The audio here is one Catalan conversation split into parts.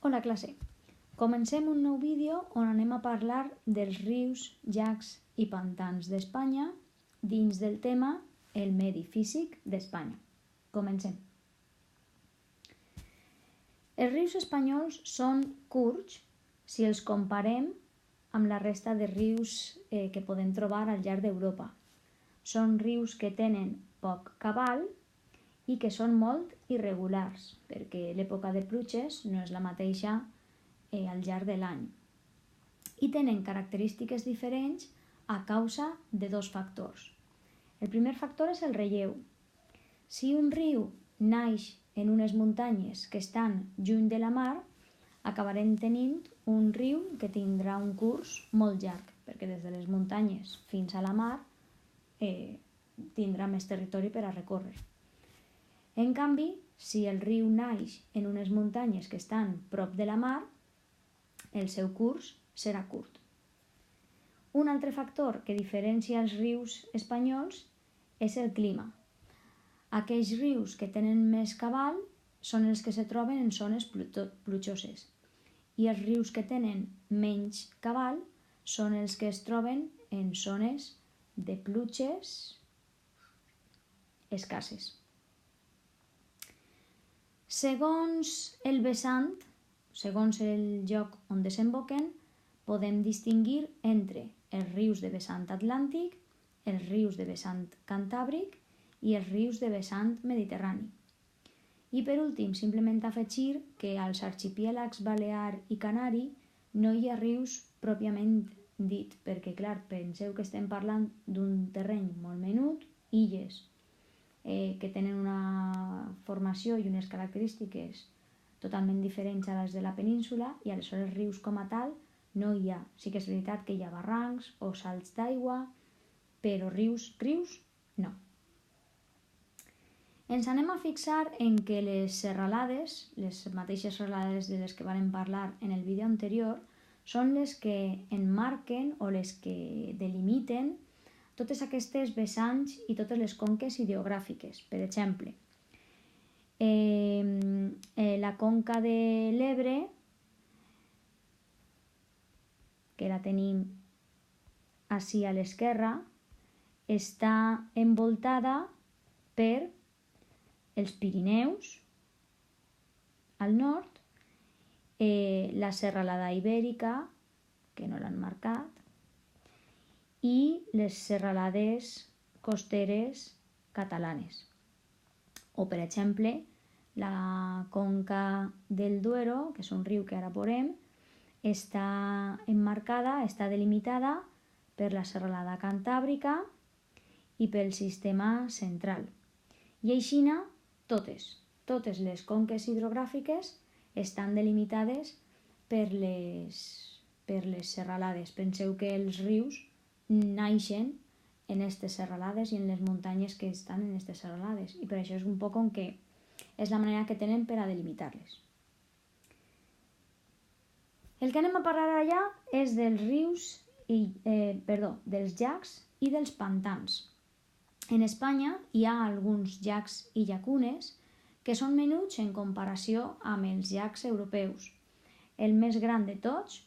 Hola classe, comencem un nou vídeo on anem a parlar dels rius, llacs i pantans d'Espanya dins del tema el medi físic d'Espanya. Comencem. Els rius espanyols són curts si els comparem amb la resta de rius que podem trobar al llarg d'Europa. Són rius que tenen poc cabal i que són molt irregulars, perquè l'època de pluges no és la mateixa al llarg de l'any. I tenen característiques diferents a causa de dos factors. El primer factor és el relleu. Si un riu naix en unes muntanyes que estan lluny de la mar, acabarem tenint un riu que tindrà un curs molt llarg, perquè des de les muntanyes fins a la mar tindrà més territori per a recórrer. En canvi, si el riu naix en unes muntanyes que estan prop de la mar, el seu curs serà curt. Un altre factor que diferencia els rius espanyols és el clima. Aquells rius que tenen més cabal són els que se troben en zones plujoses i els rius que tenen menys cabal són els que es troben en zones de pluges escasses. Segons el vessant, segons el lloc on desemboquen, podem distingir entre els rius de vessant atlàntic, els rius de vessant cantàbric i els rius de vessant mediterrani. I per últim, simplement afegir que als arxipiélagos Balear i Canari no hi ha rius pròpiament dit, perquè, clar, penseu que estem parlant d'un terreny molt menut, illes que tenen una formació i unes característiques totalment diferents a les de la península i aleshores rius com a tal no hi ha. Sí que és veritat que hi ha barrancs o salts d'aigua, però rius no. Ens anem a fixar en que les serralades, les mateixes serralades de les que vam parlar en el vídeo anterior, són les que enmarquen o les que delimiten totes aquestes vessants i totes les conques hidrogràfiques. Per exemple, la conca de l'Ebre, que la tenim ací a l'esquerra, està envoltada per els Pirineus al nord, la serralada ibèrica, que no l'han marcat, i les serralades costeres catalanes. O, per exemple, la conca del Duero, que és un riu que ara veurem, està emmarcada, està delimitada per la serralada cantàbrica i pel sistema central. I així totes les conques hidrogràfiques estan delimitades per les serralades. Penseu que els rius naixen en aquestes serralades i en les muntanyes que estan en aquestes serralades, i per això és un poc com que és la manera que tenen per a delimitar-les. El que anem a parlar allà és dels llacs i dels pantans. En Espanya hi ha alguns llacs i llacunes que són menuts en comparació amb els llacs europeus. El més gran de tots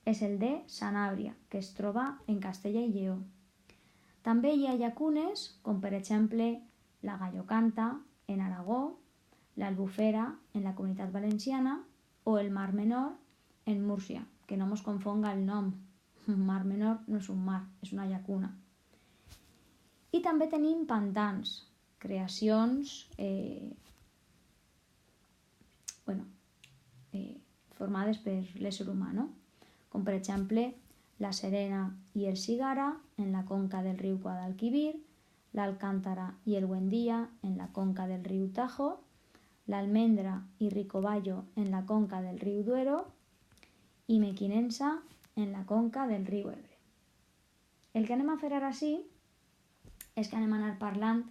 és el de Sanàbria, que es troba en Castella i Lleó. També hi ha llacunes, com per exemple la Gallocanta en Aragó, l'Albufera en la Comunitat Valenciana o el Mar Menor en Múrcia, que no mos confonga el nom. Mar Menor no és un mar, és una llacuna. I també tenim pantans, creacions formades per l'ésser humà, no? Com per exemple la Serena i el Cigara en la conca del riu Guadalquivir, l'Alcántara i el Buendía en la conca del riu Tajo, l'Almendra i Ricoballo en la conca del riu Duero i Mequinensa en la conca del riu Ebre. El que anem a fer ara sí és que anem a anar parlant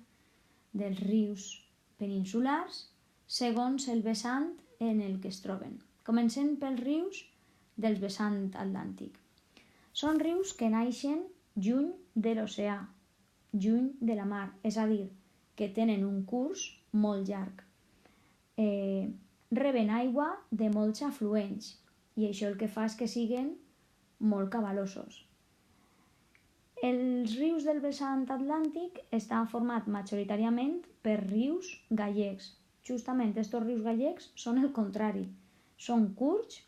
dels rius peninsulars segons el vessant en el que es troben. Comencem pels rius del vessant atlàntic. Són rius que naixen lluny de l'oceà, lluny de la mar, és a dir, que tenen un curs molt llarg. reben aigua de molts afluents i això el que fa és que siguin molt cabalosos. Els rius del vessant atlàntic estan formats majoritàriament per rius gallecs. Justament aquests rius gallecs són el contrari. Són curts,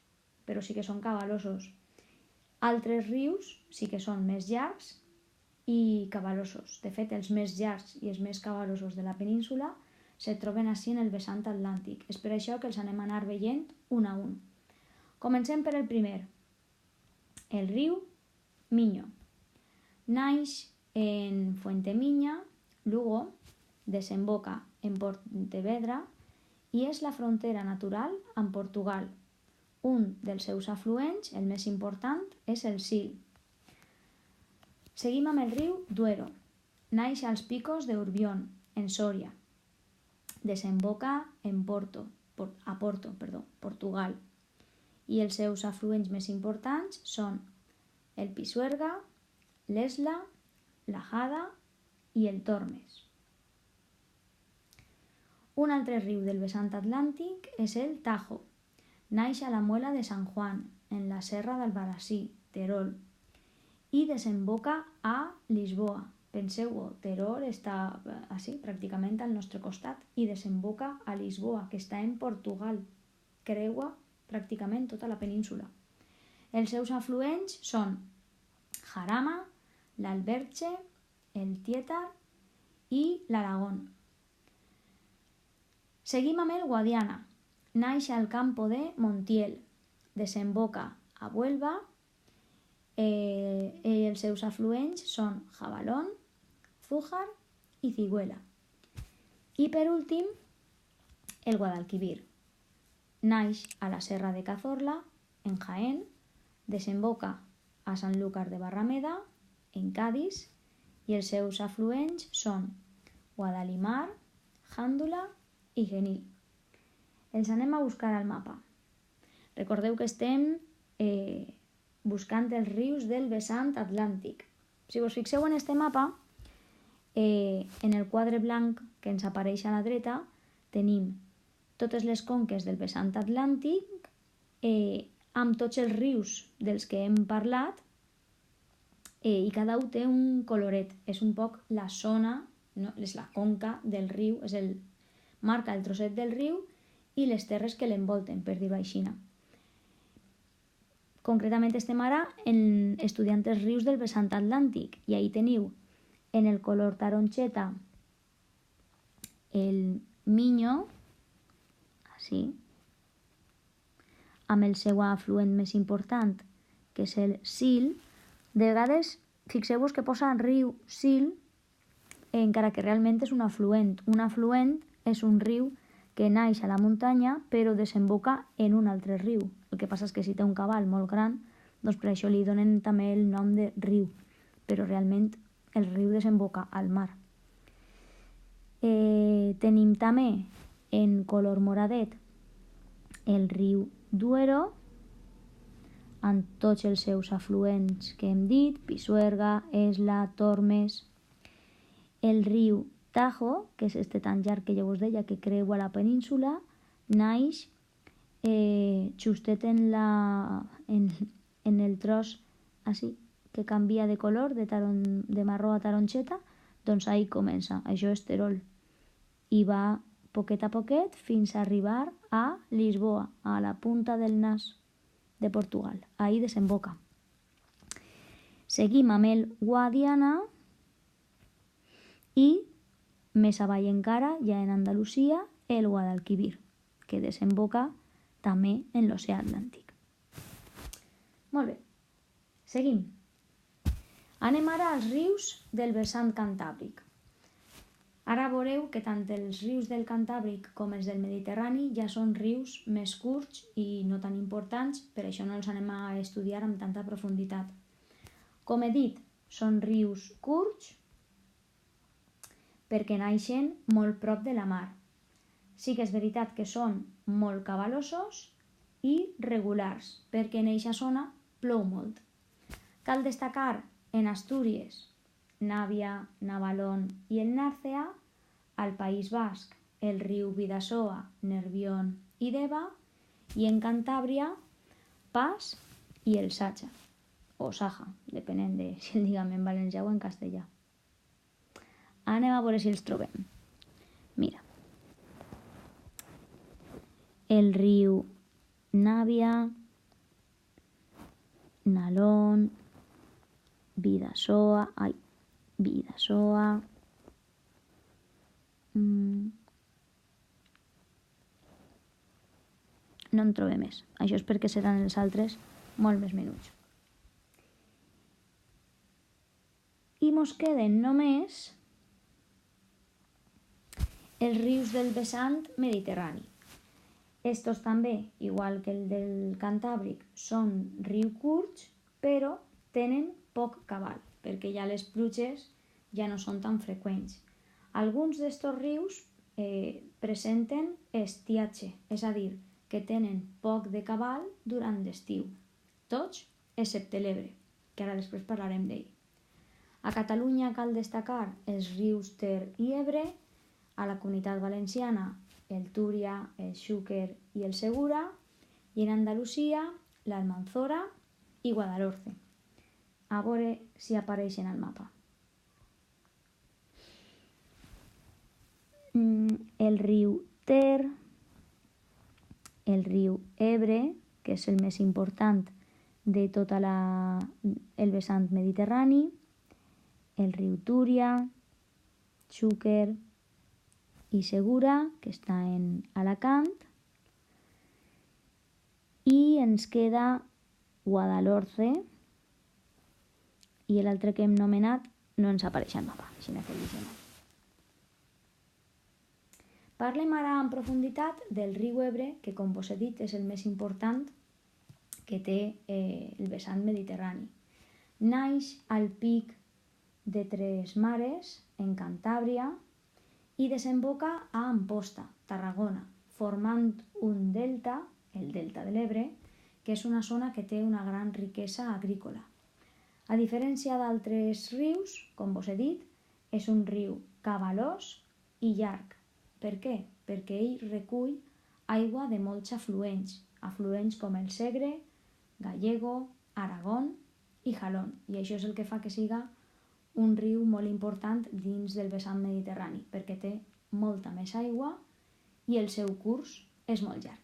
però sí que són cabalosos. Altres rius sí que són més llargs i cabalosos. De fet, els més llargs i els més cabalosos de la península se troben així en el vessant atlàntic. És per això que els anem a anar veient un a un. Comencem per el primer. El riu Miño. Naix en Fuentemiña, Lugo, desemboca en Pontevedra i és la frontera natural amb Portugal. Un dels seus afluents, el més important, és el Sil. Seguim amb el riu Duero. Naix als Picos de Urbión, en Sòria. Desemboca en Porto, Portugal. I els seus afluents més importants són el Pisuerga, l'Esla, la Jada i el Tormes. Un altre riu del vessant atlàntic és el Tajo. Naix a la Muela de San Juan, en la Serra d'Albarrasí, Terol, i desemboca a Lisboa. Penseu-ho, Terol està així, pràcticament al nostre costat, i desemboca a Lisboa, que està en Portugal. Creua pràcticament tota la península. Els seus afluents són Jarama, l'Alberche, el Tietar i l'Aragón. Seguim amb el Guadiana. Naix al Campo de Montiel, desemboca a Huelva, els seus afluents són Jabalón, Zújar i Cigüela. I per últim, el Guadalquivir. Naix a la Serra de Cazorla, en Jaén, desemboca a Sanlúcar de Barrameda, en Cádiz, i els seus afluents són Guadalimar, Jándula i Genil. Els anem a buscar al mapa. Recordeu que estem buscant els rius del vessant atlàntic. Si us fixeu en este mapa, en el quadre blanc que ens apareix a la dreta, tenim totes les conques del vessant atlàntic amb tots els rius dels que hem parlat i cada un té un coloret. És un poc la zona, no? És la conca del riu, marca el trosset del riu i les terres que l'envolten, per dir-ho així. Concretament estem ara estudiant els rius del vessant atlàntic i ahí teniu en el color taronxeta el Miño, així, amb el seu afluent més important, que és el Sil. De vegades, fixeu-vos que posa riu Sil, encara que realment és un afluent. Un afluent és un riu que naix a la muntanya però desemboca en un altre riu. El que passa és que si té un cabal molt gran, doncs per això li donen també el nom de riu, però realment el riu desemboca al mar. Tenim també en color moradet el riu Duero, amb tots els seus afluents que hem dit, Pisuerga, Esla, Tormes. El riu Tajo, que és este tan llarg que ja us deia que creua la península, naix justet en el tros així, que canvia de color de marró a taronxeta, doncs ahí comença, això és Terol, i va poquet a poquet fins a arribar a Lisboa, a la punta del nas de Portugal. Ahí desemboca. Seguim amb el Guadiana i més avall encara, ja en Andalusia, el Guadalquivir, que desemboca també en l'oceà Atlàntic. Molt bé, seguim. Anem ara als rius del vessant cantàbric. Ara veureu que tant els rius del Cantàbric com els del Mediterrani ja són rius més curts i no tan importants, per això no els anem a estudiar amb tanta profunditat. Com he dit, són rius curts perquè naixen molt prop de la mar. Sí que és veritat que són molt cabalosos i regulars, perquè en eixa zona plou molt. Cal destacar en Astúries, Nàvia, Navalón i el Nàrcea, al País Basc, el riu Bidasoa, Nerbion i Deva, i en Cantàbria, Pas i el Saja, o Saja, depenent de si el diguem en valencià o en castellà. Anem a veure si els trobem. Mira, el riu Nàvia, Nalón, Bidasoa, no en trobem més. Això és perquè seran els altres molt més menuts. I mos queden només els rius del vessant mediterrani. Estos també, igual que el del Cantàbric, són rius curts, però tenen poc cabal, perquè ja les pluges ja no són tan freqüents. Alguns d'estos rius presenten estiatge, és a dir, que tenen poc de cabal durant l'estiu. Tots, excepte l'Ebre, que ara després parlarem d'ell. A Catalunya cal destacar els rius Ter i Ebre, a la Comunitat Valenciana el Túria, el Xúquer i el Segura, i en Andalusia l'Almanzora i Guadalhorce. A veure si apareixen al mapa. El riu Ter, el riu Ebre, que és el més important de tot el vessant mediterrani, el riu Túria, Xúquer i Segura, que està en Alacant, i ens queda Guadalhorce, i l'altre que hem nomenat no ens apareix al mapa, així que llegim. Parlem ara en profunditat del riu Ebre, que com vos he dit és el més important que té el vessant mediterrani. Naix al pic de Tres Mares, en Cantàbria, i desemboca a Amposta, Tarragona, formant un delta, el delta de l'Ebre, que és una zona que té una gran riquesa agrícola. A diferència d'altres rius, com vos he dit, és un riu cabalós i llarg. Per què? Perquè ell recull aigua de molts afluents com el Segre, Gallego, Aragón i Jalón, i això és el que fa que siga un riu molt important dins del vessant mediterrani, perquè té molta més aigua i el seu curs és molt llarg.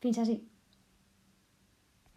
Fins ací.